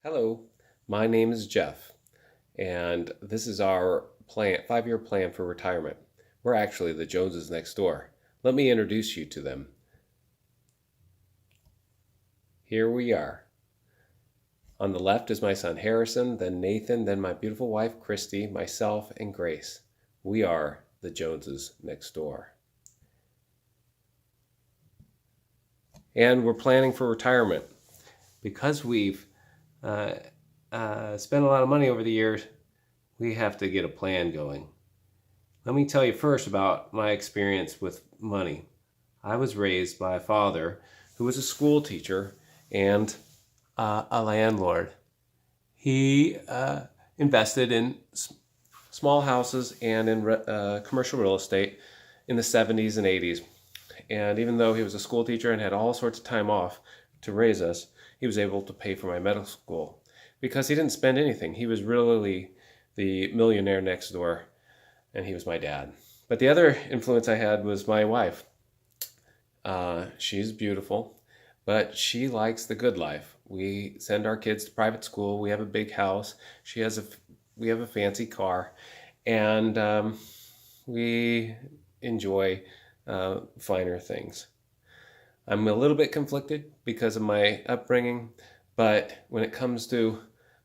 Hello, my name is Jeff, and this is our 5-year plan for retirement. We're actually the Joneses next door. Let me introduce you to them. Here we are. On the left is my son Harrison, then Nathan, then my beautiful wife Christy, myself, and Grace. We are the Joneses next door. And we're planning for retirement. Because we've spent a lot of money over the years, we have to get a plan going. Let me tell you first about my experience with money. I was raised by a father who was a school teacher and a landlord. He invested in small houses and in commercial real estate in the 70s and 80s. And even though he was a school teacher and had all sorts of time off to raise us, he was able to pay for my medical school because he didn't spend anything. He was really the millionaire next door, and he was my dad. But the other influence I had was my wife. She's beautiful, but she likes the good life. We send our kids to private school. We have a big house. We have a fancy car, and we enjoy finer things. I'm a little bit conflicted because of my upbringing, but when it comes to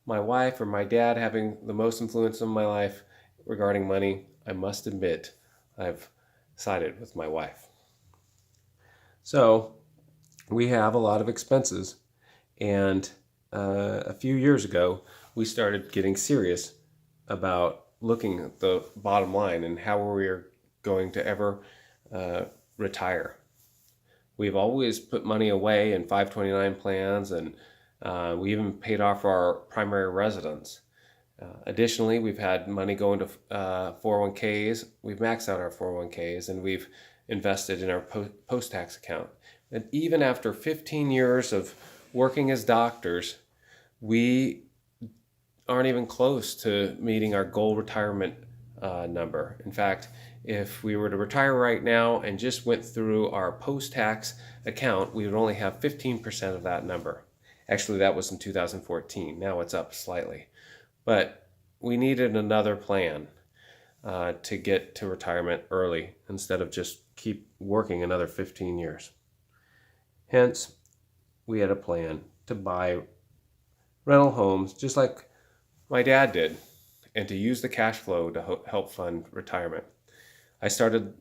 my wife or my dad having the most influence on my life regarding money, I must admit I've sided with my wife. So we have a lot of expenses, and a few years ago we started getting serious about looking at the bottom line and how we are going to ever retire. We've always put money away in 529 plans, and we even paid off our primary residence. Additionally, we've had money go into 401ks. We've maxed out our 401ks, and we've invested in our post-tax account. And even after 15 years of working as doctors, we aren't even close to meeting our goal retirement number. In fact, if we were to retire right now and just went through our post-tax account, we would only have 15% of that number. Actually, that was in 2014. Now it's up slightly. But we needed another plan to get to retirement early instead of just keep working another 15 years. Hence, we had a plan to buy rental homes just like my dad did, and to use the cash flow to help fund retirement. I started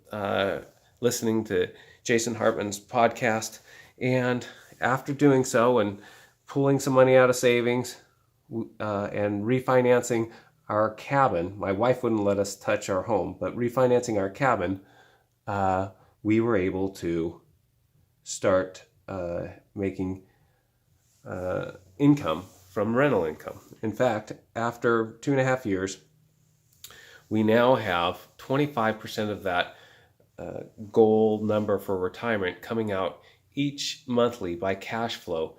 listening to Jason Hartman's podcast, and after doing so and pulling some money out of savings and refinancing our cabin, my wife wouldn't let us touch our home, but refinancing our cabin, we were able to start making income from rental income. In fact, after 2.5 years, we now have 25% of that goal number for retirement coming out each monthly by cash flow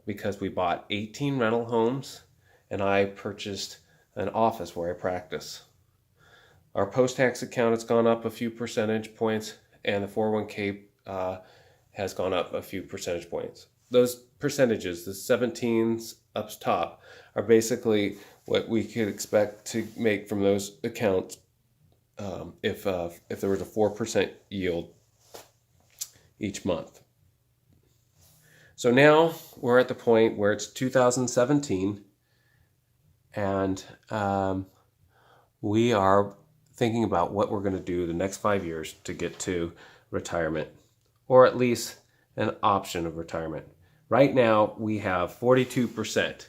because we bought 18 rental homes and I purchased an office where I practice. Our post-tax account has gone up a few percentage points, and the 401k has gone up a few percentage points. Those percentages, the 17s up top, are basically what we could expect to make from those accounts if there was a 4% yield each month. So now we're at the point where it's 2017, and we are thinking about what we're going to do the next 5 years to get to retirement, or at least an option of retirement. Right now, we have 42%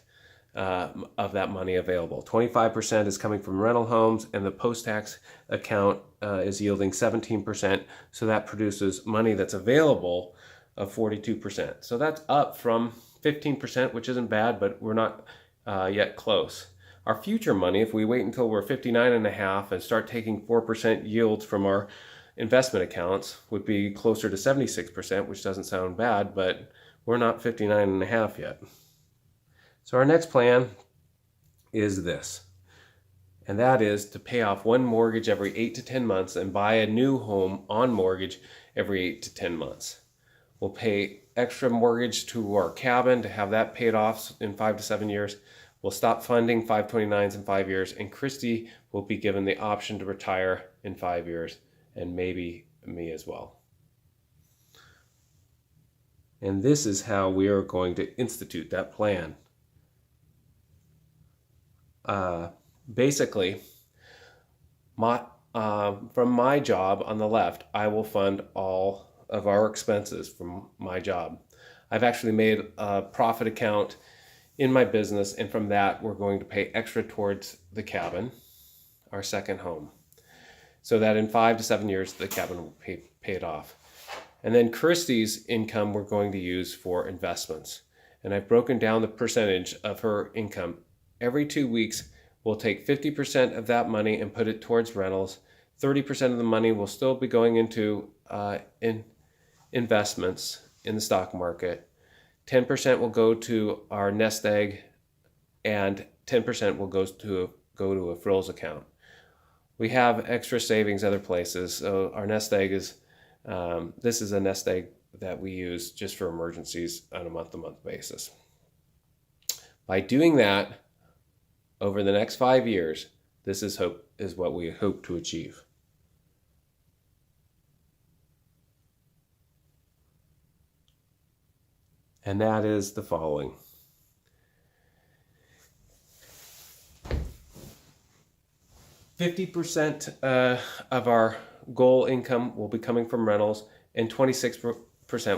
of that money available. 25% is coming from rental homes, and the post-tax account is yielding 17%. So that produces money that's available of 42%. So that's up from 15%, which isn't bad, but we're not yet close. Our future money, if we wait until we're 59 and a half and start taking 4% yields from our investment accounts, would be closer to 76%, which doesn't sound bad, but we're not 59 and a half yet. So our next plan is this, and that is to pay off one mortgage every 8 to 10 months and buy a new home on mortgage every 8 to 10 months. We'll pay extra mortgage to our cabin to have that paid off in 5 to 7 years. We'll stop funding 529s in 5 years, and Christy will be given the option to retire in 5 years, and maybe me as well. And this is how we are going to institute that plan. Basically, from my job on the left, I will fund all of our expenses from my job. I've actually made a profit account in my business, and from that we're going to pay extra towards the cabin, our second home, so that in 5 to 7 years the cabin will be paid off. And then Christy's income we're going to use for investments. And I've broken down the percentage of her income. Every 2 weeks, we'll take 50% of that money and put it towards rentals. 30% of the money will still be going into investments in the stock market. 10% will go to our nest egg, and 10% will go to a frills account. We have extra savings other places. So our nest egg is this is a nest egg that we use just for emergencies on a month-to-month basis. By doing that over the next 5 years, this is what we hope to achieve. And that is the following. 50% of our goal income will be coming from rentals, and 26%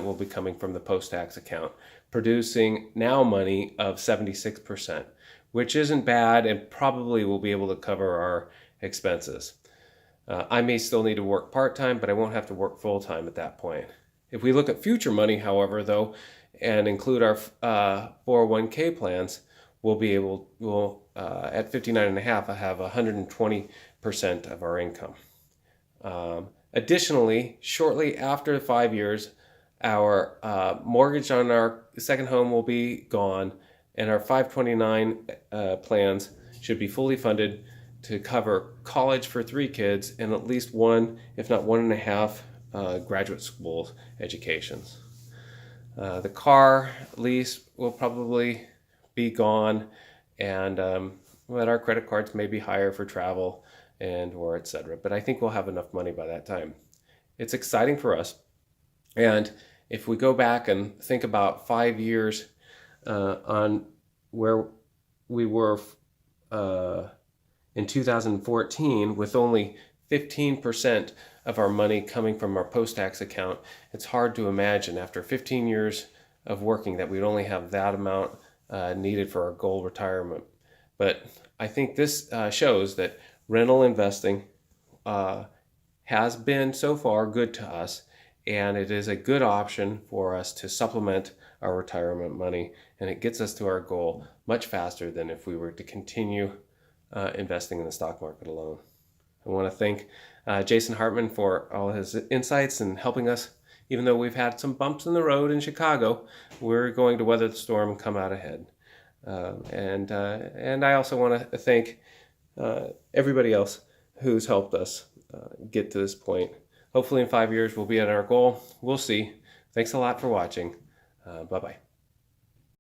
will be coming from the post-tax account, producing now money of 76%, which isn't bad and probably will be able to cover our expenses. I may still need to work part-time, but I won't have to work full-time at that point. If we look at future money, however, though, and include our 401k plans, we'll at 59.5 have 120% of our income. Additionally, shortly after 5 years, our mortgage on our second home will be gone, and our 529 plans should be fully funded to cover college for 3 kids and at least 1, if not 1.5, graduate school educations. The car lease will probably be gone, and but our credit cards may be higher for travel and or etc. But I think we'll have enough money by that time. It's exciting for us. And if we go back and think about 5 years on where we were in 2014 with only 15% of our money coming from our post-tax account, it's hard to imagine after 15 years of working that we'd only have that amount needed for our goal retirement. But I think this shows that rental investing has been so far good to us, and it is a good option for us to supplement our retirement money, and it gets us to our goal much faster than if we were to continue investing in the stock market alone. I want to thank Jason Hartman for all his insights and helping us. Even though we've had some bumps in the road in Chicago, we're going to weather the storm and come out ahead. And I also want to thank everybody else who's helped us get to this point. Hopefully in 5 years we'll be at our goal. We'll see. Thanks a lot for watching. Bye-bye.